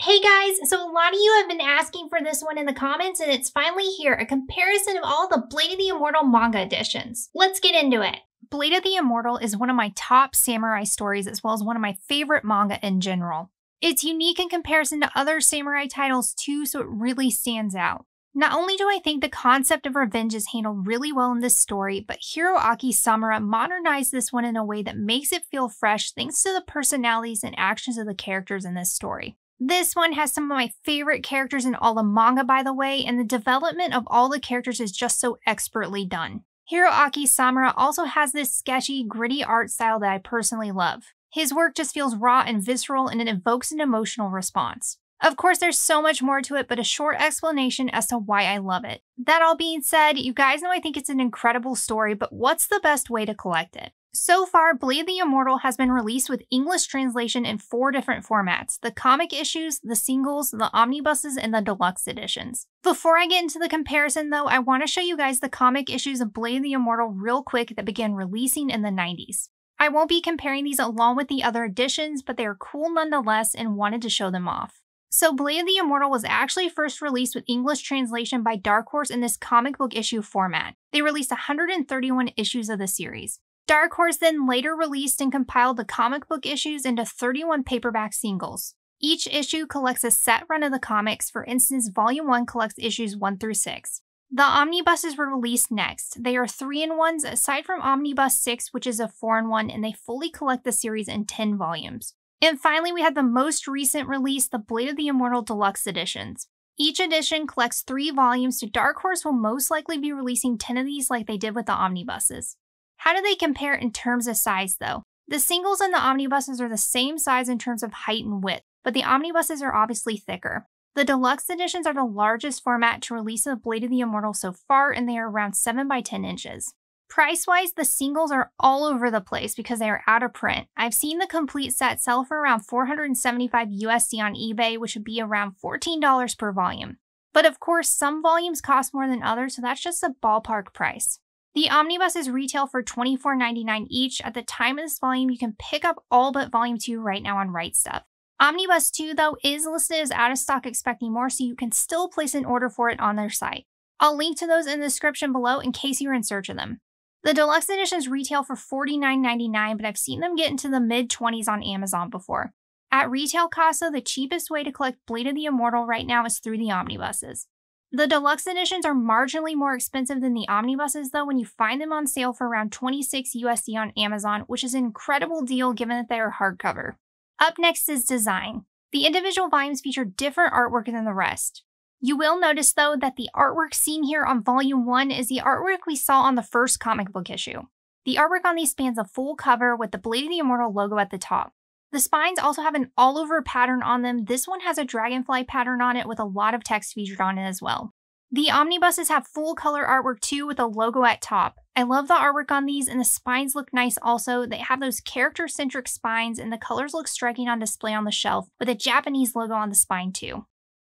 Hey guys, so a lot of you have been asking for this one in the comments and it's finally here, a comparison of all the Blade of the Immortal manga editions. Let's get into it. Blade of the Immortal is one of my top samurai stories as well as one of my favorite manga in general. It's unique in comparison to other samurai titles too, so it really stands out. Not only do I think the concept of revenge is handled really well in this story, but Hiroaki Samura modernized this one in a way that makes it feel fresh thanks to the personalities and actions of the characters in this story. This one has some of my favorite characters in all the manga, by the way, and the development of all the characters is just so expertly done. Hiroaki Samura also has this sketchy, gritty art style that I personally love. His work just feels raw and visceral, and it evokes an emotional response. Of course, there's so much more to it, but a short explanation as to why I love it. That all being said, you guys know I think it's an incredible story, but what's the best way to collect it? So far, Blade of the Immortal has been released with English translation in 4 different formats: the comic issues, the singles, the omnibuses, and the deluxe editions. Before I get into the comparison though, I want to show you guys the comic issues of Blade of the Immortal real quick that began releasing in the 90s. I won't be comparing these along with the other editions, but they are cool nonetheless and wanted to show them off. So Blade of the Immortal was actually first released with English translation by Dark Horse in this comic book issue format. They released 131 issues of the series. Dark Horse then later released and compiled the comic book issues into 31 paperback singles. Each issue collects a set run of the comics. For instance, Volume 1 collects issues 1 through 6. The omnibuses were released next. They are 3-in-1s aside from Omnibus 6, which is a 4-in-1, and they fully collect the series in 10 volumes. And finally, we have the most recent release, the Blade of the Immortal Deluxe Editions. Each edition collects 3 volumes, so Dark Horse will most likely be releasing 10 of these like they did with the omnibuses. How do they compare in terms of size though? The singles and the omnibuses are the same size in terms of height and width, but the omnibuses are obviously thicker. The deluxe editions are the largest format to release of Blade of the Immortal so far, and they are around 7 by 10 inches. Price-wise, the singles are all over the place because they are out of print. I've seen the complete set sell for around $475 USD on eBay, which would be around $14 per volume. But of course, some volumes cost more than others, so that's just a ballpark price. The omnibuses retail for $24.99 each. At the time of this volume, you can pick up all but Volume 2 right now on Right Stuff. Omnibus 2, though, is listed as out of stock expecting more, so you can still place an order for it on their site. I'll link to those in the description below in case you're in search of them. The deluxe editions retail for $49.99, but I've seen them get into the mid-20s on Amazon before. At retail cost, though, the cheapest way to collect Blade of the Immortal right now is through the omnibuses. The deluxe editions are marginally more expensive than the omnibuses though when you find them on sale for around $26 USD on Amazon, which is an incredible deal given that they are hardcover. Up next is design. The individual volumes feature different artwork than the rest. You will notice though that the artwork seen here on Volume 1 is the artwork we saw on the first comic book issue. The artwork on these spans a full cover with the Blade of the Immortal logo at the top. The spines also have an all-over pattern on them. This one has a dragonfly pattern on it with a lot of text featured on it as well. The omnibuses have full color artwork too with a logo at top. I love the artwork on these and the spines look nice also. They have those character-centric spines and the colors look striking on display on the shelf with a Japanese logo on the spine too.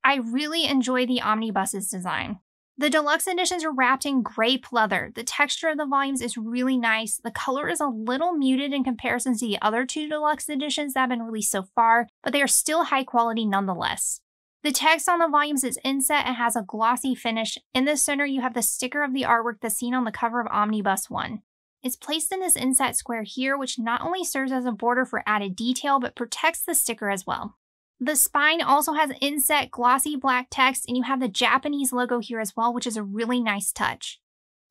I really enjoy the omnibuses design. The deluxe editions are wrapped in grape leather. The texture of the volumes is really nice. The color is a little muted in comparison to the other 2 deluxe editions that have been released so far, but they are still high quality nonetheless. The text on the volumes is inset and has a glossy finish. In the center, you have the sticker of the artwork that's seen on the cover of Omnibus 1. It's placed in this inset square here, which not only serves as a border for added detail, but protects the sticker as well. The spine also has inset glossy black text, and you have the Japanese logo here as well, which is a really nice touch.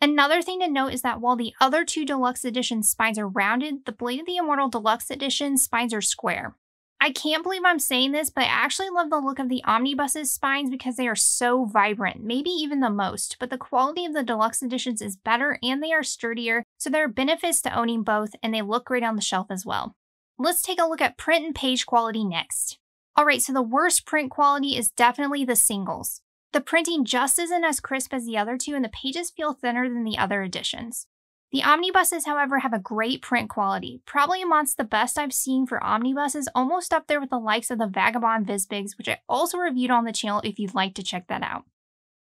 Another thing to note is that while the other 2 deluxe edition spines are rounded, the Blade of the Immortal Deluxe Edition spines are square. I can't believe I'm saying this, but I actually love the look of the omnibuses spines because they are so vibrant, maybe even the most, but the quality of the deluxe editions is better and they are sturdier, so there are benefits to owning both, and they look great on the shelf as well. Let's take a look at print and page quality next. Alright, so the worst print quality is definitely the singles. The printing just isn't as crisp as the other 2 and the pages feel thinner than the other editions. The omnibuses, however, have a great print quality, probably amongst the best I've seen for omnibuses, almost up there with the likes of the Vagabond Vizbigs, which I also reviewed on the channel if you'd like to check that out.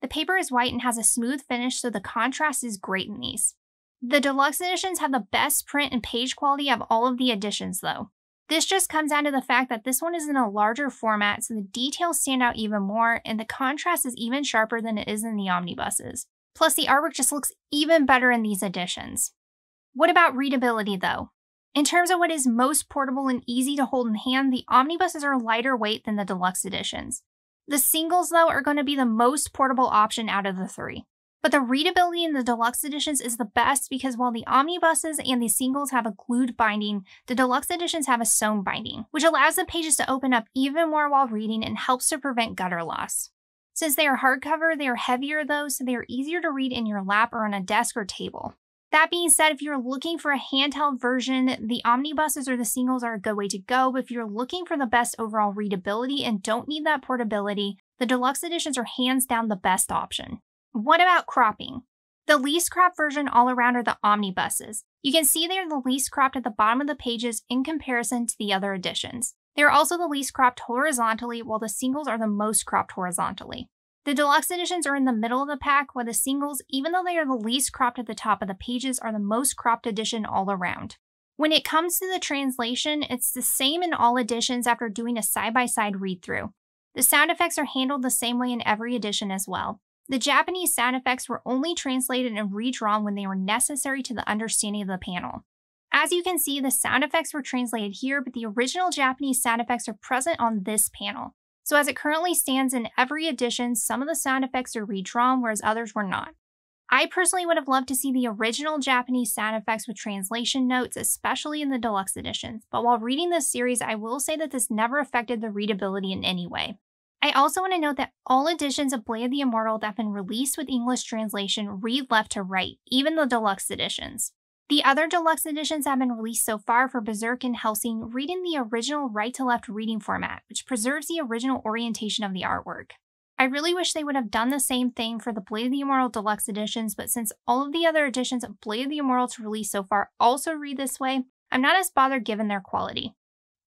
The paper is white and has a smooth finish, so the contrast is great in these. The deluxe editions have the best print and page quality of all of the editions though. This just comes down to the fact that this one is in a larger format, so the details stand out even more, and the contrast is even sharper than it is in the omnibuses. Plus, the artwork just looks even better in these editions. What about readability, though? In terms of what is most portable and easy to hold in hand, the omnibuses are lighter weight than the deluxe editions. The singles, though, are going to be the most portable option out of the three. But the readability in the deluxe editions is the best because while the omnibuses and the singles have a glued binding, the deluxe editions have a sewn binding, which allows the pages to open up even more while reading and helps to prevent gutter loss. Since they are hardcover, they are heavier though, so they are easier to read in your lap or on a desk or table. That being said, if you're looking for a handheld version, the omnibuses or the singles are a good way to go, but if you're looking for the best overall readability and don't need that portability, the deluxe editions are hands down the best option. What about cropping? The least cropped version all around are the omnibuses. You can see they are the least cropped at the bottom of the pages in comparison to the other editions. They are also the least cropped horizontally, while the singles are the most cropped horizontally. The deluxe editions are in the middle of the pack, while the singles, even though they are the least cropped at the top of the pages, are the most cropped edition all around. When it comes to the translation, it's the same in all editions after doing a side-by-side read-through. The sound effects are handled the same way in every edition as well. The Japanese sound effects were only translated and redrawn when they were necessary to the understanding of the panel. As you can see, the sound effects were translated here, but the original Japanese sound effects are present on this panel. So as it currently stands in every edition, some of the sound effects are redrawn, whereas others were not. I personally would have loved to see the original Japanese sound effects with translation notes, especially in the deluxe editions, but while reading this series, I will say that this never affected the readability in any way. I also want to note that all editions of Blade of the Immortal that have been released with English translation read left to right, even the deluxe editions. The other deluxe editions that have been released so far for Berserk and Hellsing read in the original right-to-left reading format, which preserves the original orientation of the artwork. I really wish they would have done the same thing for the Blade of the Immortal Deluxe editions, but since all of the other editions of Blade of the Immortal to release so far also read this way, I'm not as bothered given their quality.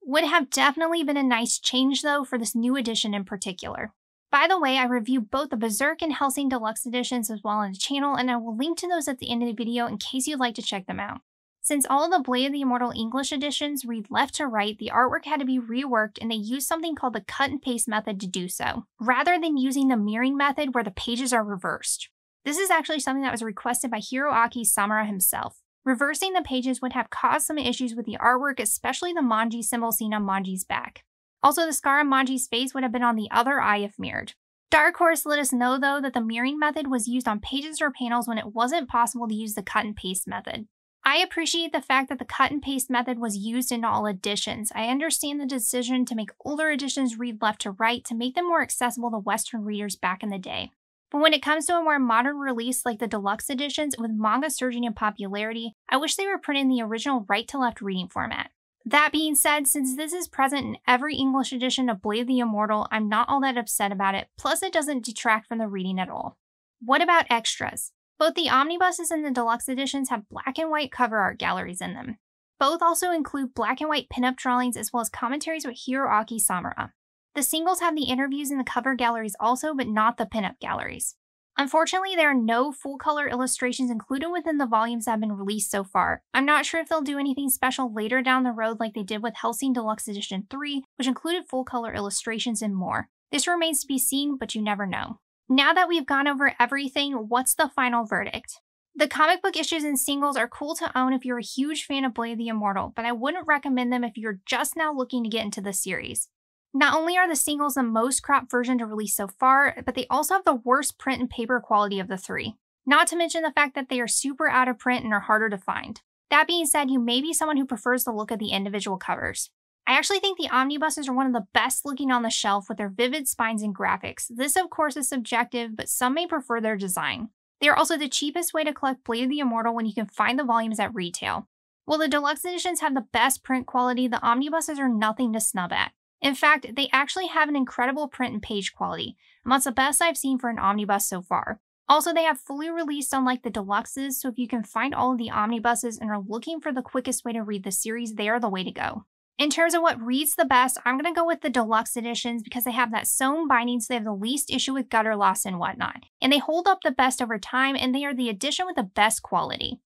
Would have definitely been a nice change though for this new edition in particular. By the way, I reviewed both the Berserk and Hellsing Deluxe editions as well on the channel, and I will link to those at the end of the video in case you'd like to check them out. Since all of the Blade of the Immortal English editions read left to right, the artwork had to be reworked and they used something called the cut and paste method to do so, rather than using the mirroring method where the pages are reversed. This is actually something that was requested by Hiroaki Samura himself. Reversing the pages would have caused some issues with the artwork, especially the manji symbol seen on Manji's back. Also, the scar on Manji's face would have been on the other eye if mirrored. Dark Horse let us know though that the mirroring method was used on pages or panels when it wasn't possible to use the cut and paste method. I appreciate the fact that the cut and paste method was used in all editions. I understand the decision to make older editions read left to right to make them more accessible to Western readers back in the day. But when it comes to a more modern release like the deluxe editions with manga surging in popularity, I wish they were printed in the original right-to-left reading format. That being said, since this is present in every English edition of Blade of the Immortal, I'm not all that upset about it, plus it doesn't detract from the reading at all. What about extras? Both the omnibuses and the deluxe editions have black and white cover art galleries in them. Both also include black and white pinup drawings as well as commentaries with Hiroaki Samura. The singles have the interviews in the cover galleries also, but not the pinup galleries. Unfortunately, there are no full-color illustrations included within the volumes that have been released so far. I'm not sure if they'll do anything special later down the road like they did with Hellsing Deluxe Edition 3, which included full-color illustrations and more. This remains to be seen, but you never know. Now that we've gone over everything, what's the final verdict? The comic book issues and singles are cool to own if you're a huge fan of Blade of the Immortal, but I wouldn't recommend them if you're just now looking to get into the series. Not only are the singles the most cropped version to release so far, but they also have the worst print and paper quality of the three. Not to mention the fact that they are super out of print and are harder to find. That being said, you may be someone who prefers the look of the individual covers. I actually think the omnibuses are one of the best looking on the shelf with their vivid spines and graphics. This of course is subjective, but some may prefer their design. They are also the cheapest way to collect Blade of the Immortal when you can find the volumes at retail. While the deluxe editions have the best print quality, the omnibuses are nothing to snub at. In fact, they actually have an incredible print and page quality, and that's the best I've seen for an omnibus so far. Also, they have fully released unlike the deluxes, so if you can find all of the omnibuses and are looking for the quickest way to read the series, they are the way to go. In terms of what reads the best, I'm going to go with the deluxe editions because they have that sewn binding, so they have the least issue with gutter loss and whatnot. And they hold up the best over time, and they are the edition with the best quality.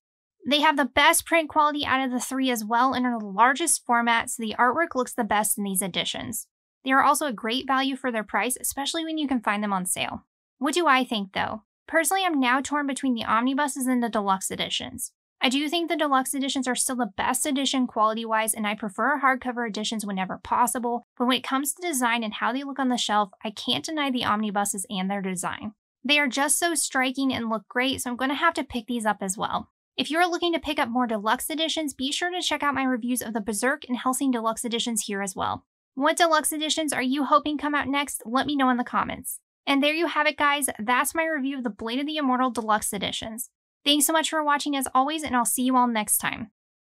They have the best print quality out of the three as well and are the largest format, so the artwork looks the best in these editions. They are also a great value for their price, especially when you can find them on sale. What do I think though? Personally, I'm now torn between the omnibuses and the deluxe editions. I do think the deluxe editions are still the best edition quality-wise, and I prefer hardcover editions whenever possible, but when it comes to design and how they look on the shelf, I can't deny the omnibuses and their design. They are just so striking and look great, so I'm going to have to pick these up as well. If you're looking to pick up more deluxe editions, be sure to check out my reviews of the Berserk and Hellsing deluxe editions here as well. What deluxe editions are you hoping come out next? Let me know in the comments. And there you have it, guys. That's my review of the Blade of the Immortal Deluxe Editions. Thanks so much for watching as always, and I'll see you all next time.